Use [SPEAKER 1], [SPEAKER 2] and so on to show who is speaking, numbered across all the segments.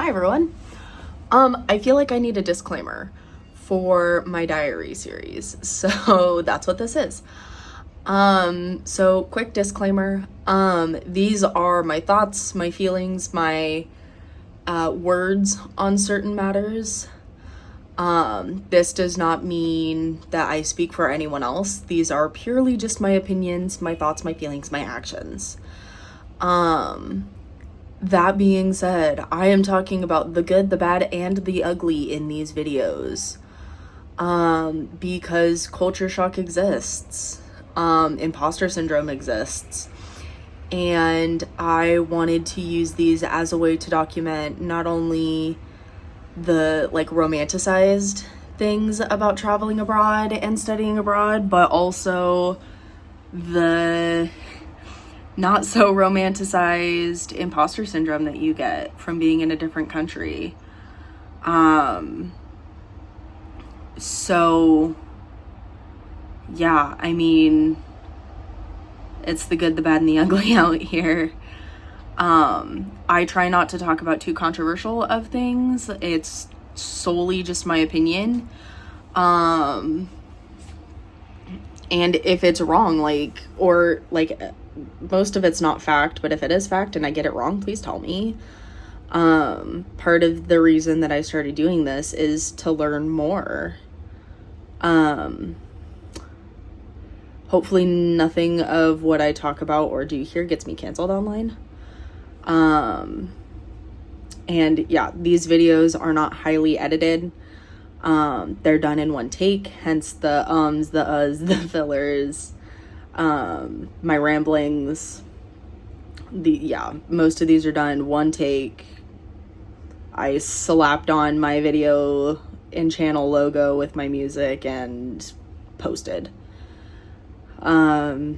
[SPEAKER 1] Hi everyone. I feel like I need a disclaimer for my diary series, so that's what this is. So quick disclaimer, these are my thoughts, my feelings, my words on certain matters. This does not mean that I speak for anyone else. These are purely just my opinions, my thoughts, my feelings, my actions. That being said, I am talking about the good, the bad, and the ugly in these videos. Because culture shock exists. Imposter syndrome exists. And I wanted to use these as a way to document not only the romanticized things about traveling abroad and studying abroad, but also the not so romanticized imposter syndrome that you get from being in a different country. So yeah, I mean, it's the good, the bad, and the ugly out here. I try not to talk about too controversial of things. It's solely just my opinion. And if it's wrong, most of it's not fact, but if it is fact and I get it wrong, please tell me. Part of the reason that I started doing this is to learn more. Hopefully nothing of what I talk about or do here gets me canceled online. And yeah, these videos are not highly edited. They're done in one take, hence the ums, the uhs, the fillers, my ramblings. Most of these are done one take. I slapped on my video and channel logo with my music and posted. So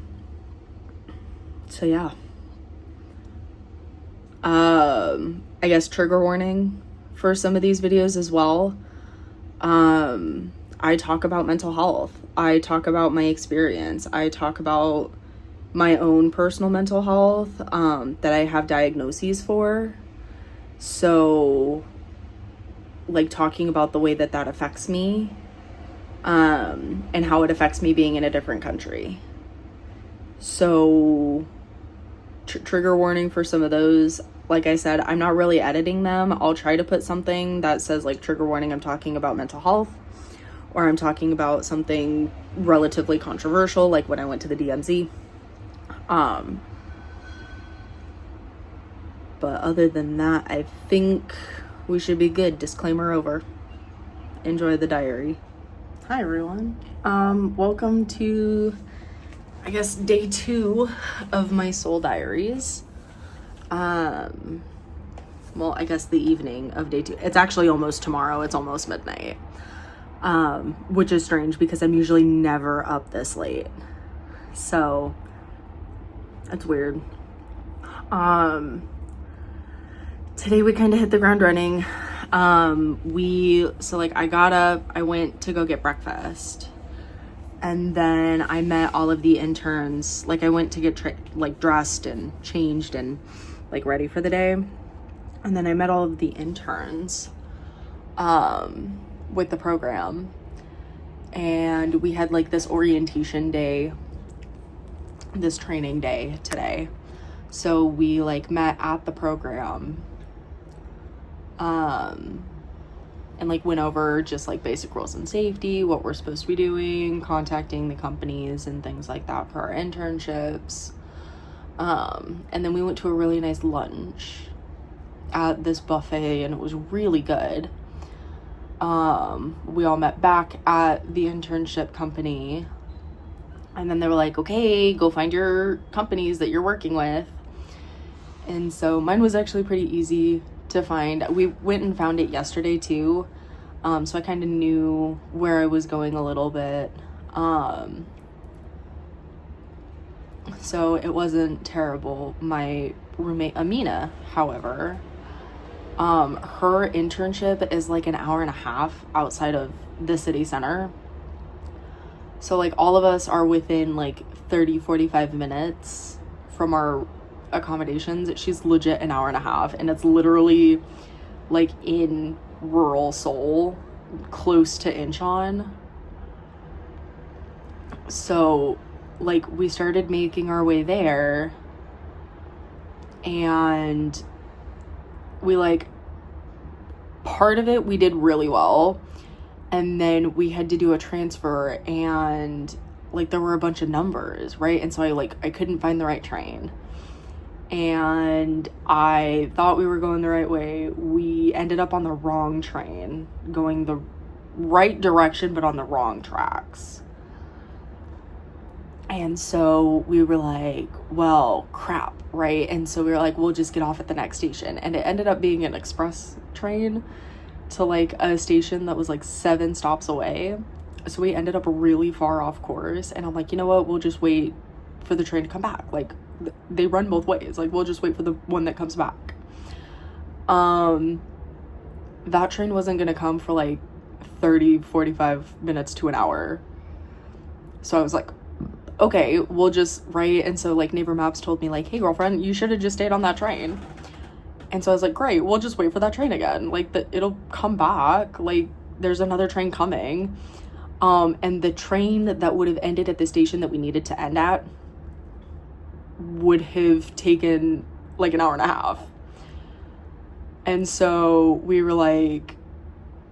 [SPEAKER 1] yeah. I guess trigger warning for some of these videos as well. I talk about mental health. I talk about my experience. I talk about my own personal mental health, that I have diagnoses for. So, talking about the way that affects me, and how it affects me being in a different country. So, trigger warning for some of those. Like I said, I'm not really editing them. I'll try to put something that says trigger warning, I'm talking about mental health, or I'm talking about something relatively controversial, like when I went to the DMZ. But other than that, I think we should be good. Disclaimer over. Enjoy the diary. Hi everyone. Welcome to, I guess, day 2 of my soul diaries. Well, I guess the evening of day 2. It's actually almost tomorrow. It's almost midnight. Which is strange because I'm usually never up this late. So, that's weird. Today we kind of hit the ground running. I got up, I went to go get breakfast. And then I met all of the interns. I went to get dressed and changed and ready for the day. And then I met all of the interns with the program. And we had this orientation day, this training day today. So we met at the program. And went over just basic rules and safety, what we're supposed to be doing, contacting the companies and things like that for our internships. And then we went to a really nice lunch at this buffet and it was really good. We all met back at the internship company and then they were like, okay, go find your companies that you're working with. And so mine was actually pretty easy to find. We went and found it yesterday too. So I kind of knew where I was going a little bit. So it wasn't terrible. My roommate Amina, however, her internship is an hour and a half outside of the city center. So all of us are within 30-45 minutes from our accommodations. She's legit an hour and a half, and it's literally like in rural Seoul, close to Incheon. So like we started making our way there, and we like, part of it we did really well, and then we had to do a transfer, and like there were a bunch of numbers, right? And so I couldn't find the right train, and I thought we were going the right way. We ended up on the wrong train, going the right direction but on the wrong tracks. And so we were like, well, crap, right? And so we were like, we'll just get off at the next station. And it ended up being an express train to like a station that was like 7 stops away. So we ended up really far off course. And I'm like, you know what? We'll just wait for the train to come back. Like, they run both ways. Like, we'll just wait for the one that comes back. That train wasn't going to come for like 30, 45 minutes to an hour. So I was like, okay, we'll just, right? And so like Neighbor Maps told me like, hey girlfriend, you should have just stayed on that train. And so I was like, great, we'll just wait for that train again. Like, it'll come back. Like, there's another train coming. And the train that would have ended at the station that we needed to end at would have taken like an hour and a half. And so we were like,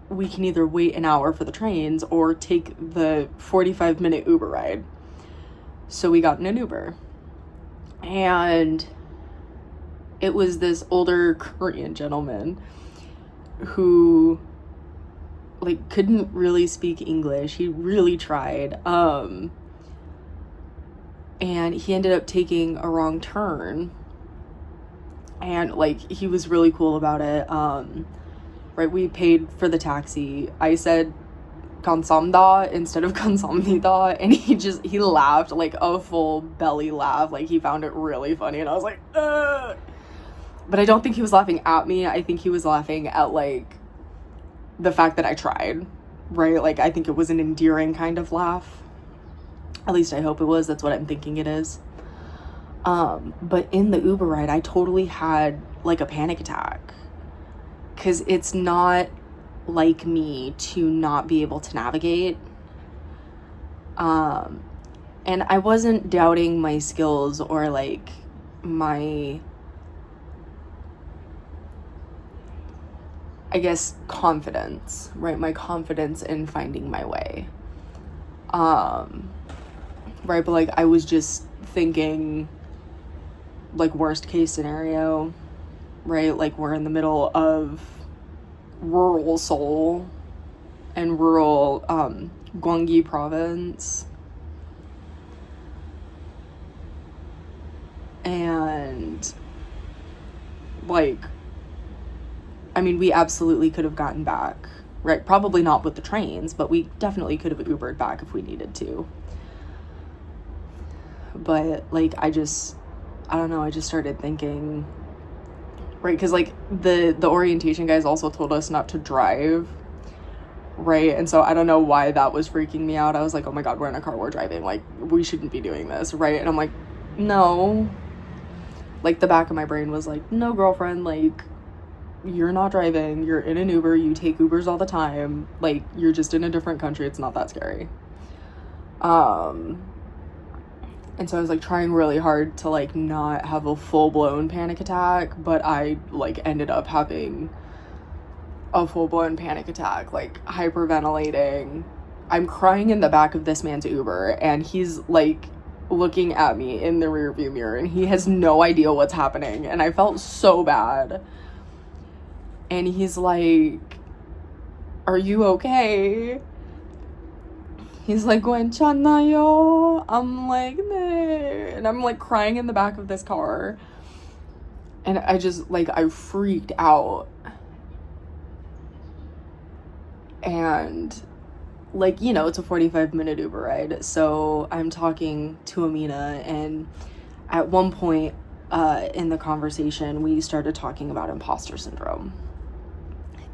[SPEAKER 1] we can either wait an hour for the trains or take the 45-minute Uber ride. So we got in an Uber, and it was this older Korean gentleman who like couldn't really speak English. He really tried. And he ended up taking a wrong turn, and like he was really cool about it. Right, we paid for the taxi. I said 감사합니다 instead of 감사합니다, and he laughed like a full belly laugh. Like, he found it really funny, and I was like, ugh. But I don't think he was laughing at me. I think he was laughing at like the fact that I tried, right? Like, I think it was an endearing kind of laugh. At least I hope it was. That's what I'm thinking it is. But in the Uber ride, I totally had like a panic attack, because it's not like me to not be able to navigate. And I wasn't doubting my skills or like my, I guess, confidence, right? My confidence in finding my way. Right, but like I was just thinking like worst case scenario, right? Like, we're in the middle of rural Seoul and rural Gyeonggi province, and like, I mean, we absolutely could have gotten back, right? Probably not with the trains, but we definitely could have Ubered back if we needed to. But like, I don't know, I just started thinking, right? Because like the orientation guys also told us not to drive, right? And so I don't know why that was freaking me out. I was like, oh my god, we're in a car, we're driving, like, we shouldn't be doing this, right? And I'm like, no. Like, the back of my brain was like, no, girlfriend, like, you're not driving, you're in an Uber, you take Ubers all the time, like, you're just in a different country, it's not that scary. And so I was like trying really hard to like not have a full-blown panic attack, but I like ended up having a full-blown panic attack, like hyperventilating. I'm crying in the back of this man's Uber, and he's like looking at me in the rearview mirror, and he has no idea what's happening, and I felt so bad. And he's like, are you okay? He's like, 괜찮아요? I'm like, nah. And I'm like crying in the back of this car. And I just like, I freaked out. And like, you know, it's a 45-minute Uber ride. So I'm talking to Amina, and at one point in the conversation, we started talking about imposter syndrome.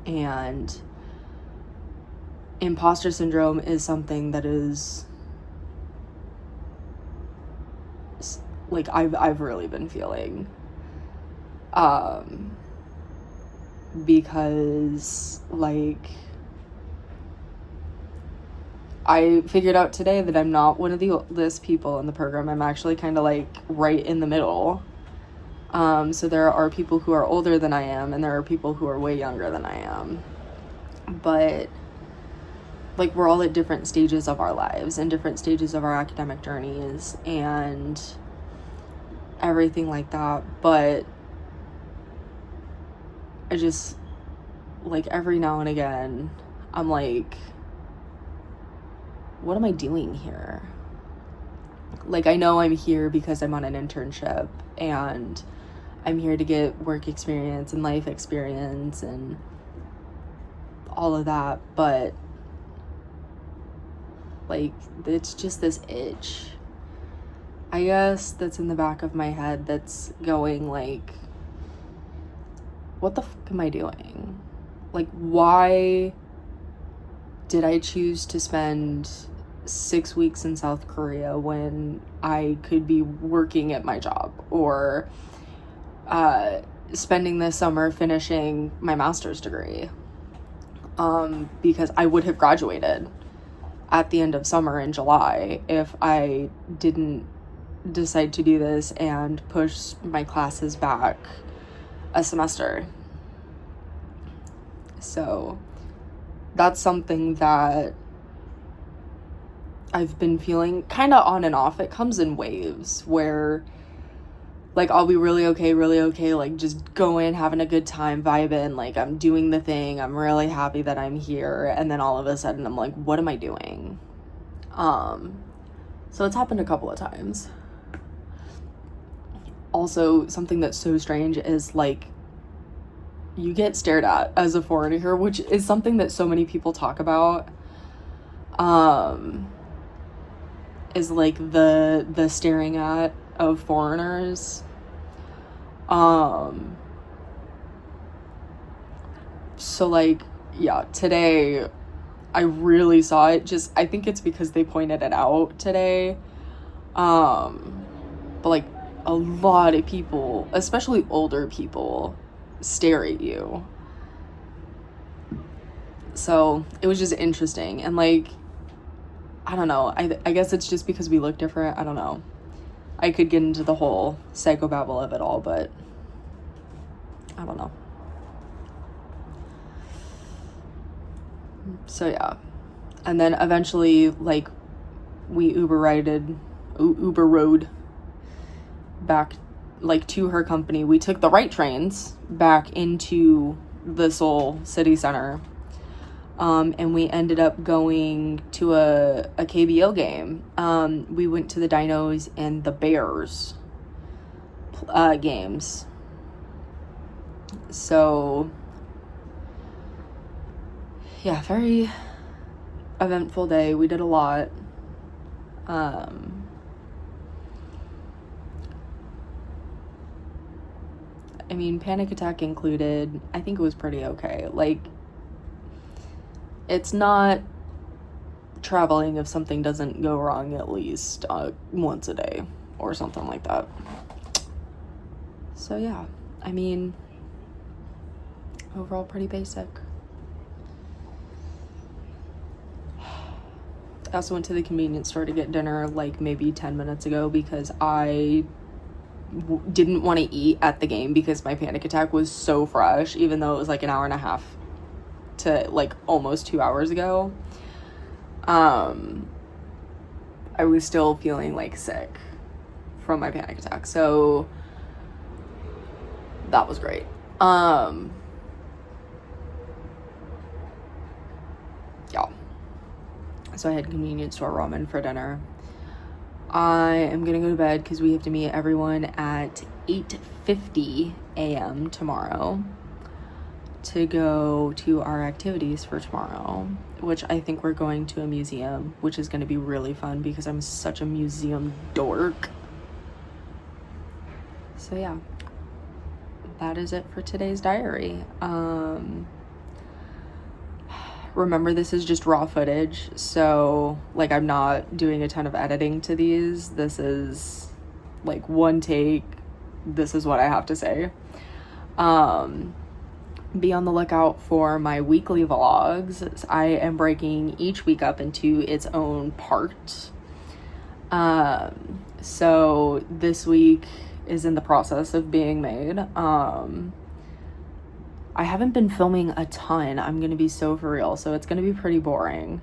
[SPEAKER 1] And imposter syndrome is something that is like I've really been feeling. because, like, I figured out today that I'm not one of the oldest people in the program. I'm actually kind of, like, right in the middle. So there are people who are older than I am, and there are people who are way younger than I am. But, like, we're all at different stages of our lives and different stages of our academic journeys and everything like that. But I just, like, every now and again, I'm like, what am I doing here? Like, I know I'm here because I'm on an internship and I'm here to get work experience and life experience and all of that, but, like, it's just this itch, I guess, that's in the back of my head that's going, like, what the fuck am I doing? Like, why did I choose to spend 6 weeks in South Korea when I could be working at my job, or spending this summer finishing my master's degree? Because I would have graduated at the end of summer in July if I didn't decide to do this and push my classes back a semester. So that's something that I've been feeling kind of on and off. It comes in waves where, like, I'll be really okay, like, just going, having a good time, vibing, like, I'm doing the thing, I'm really happy that I'm here, and then all of a sudden I'm like, what am I doing? So it's happened a couple of times. Also, something that's so strange is, like, you get stared at as a foreigner here, which is something that so many people talk about, is, like, the staring at of foreigners. So, like, yeah, today I really saw it. Just, I think it's because they pointed it out today. But, like, a lot of people, especially older people, stare at you. So it was just interesting. And, like, I don't know, I guess it's just because we look different. I don't know. I could get into the whole psychobabble of it all, but I don't know. So yeah. And then eventually, like, we Uber rode back, like, to her company. We took the right trains back into the Seoul city center. And we ended up going to a KBO game. We went to the Dinos and the Bears games. So, yeah, very eventful day. We did a lot. I mean, panic attack included. I think it was pretty okay. Like, it's not traveling if something doesn't go wrong at least once a day or something like that. So yeah, I mean, overall pretty basic. I also went to the convenience store to get dinner, like, maybe 10 minutes ago because I didn't want to eat at the game because my panic attack was so fresh, even though it was like an hour and a half to, like, almost 2 hours ago. I was still feeling, like, sick from my panic attack, so that was great. Yeah, so I had convenience store ramen for dinner. I am gonna go to bed because we have to meet everyone at 8:50 a.m. tomorrow to go to our activities for tomorrow, which I think we're going to a museum, which is going to be really fun because I'm such a museum dork. So yeah, that is it for today's diary. Remember, this is just raw footage, so, like, I'm not doing a ton of editing to these. This is, like, one take. This is what I have to say. be on the lookout for my weekly vlogs. I am breaking each week up into its own part. So this week is in the process of being made. I haven't been filming a ton, I'm gonna be so for real, so it's gonna be pretty boring.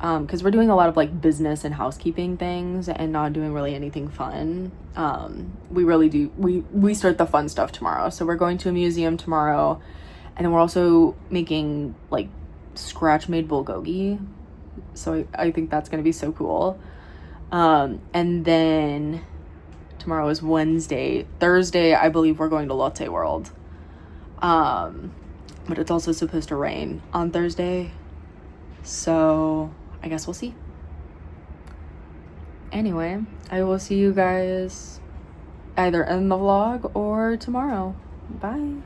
[SPEAKER 1] Because we're doing a lot of like business and housekeeping things and not doing really anything fun. We start the fun stuff tomorrow. So we're going to a museum tomorrow, and then we're also making like scratch made bulgogi. So I think that's gonna be so cool. And then tomorrow is Wednesday. Thursday, I believe we're going to Lotte World. But it's also supposed to rain on Thursday. So I guess we'll see. Anyway, I will see you guys either in the vlog or tomorrow. Bye.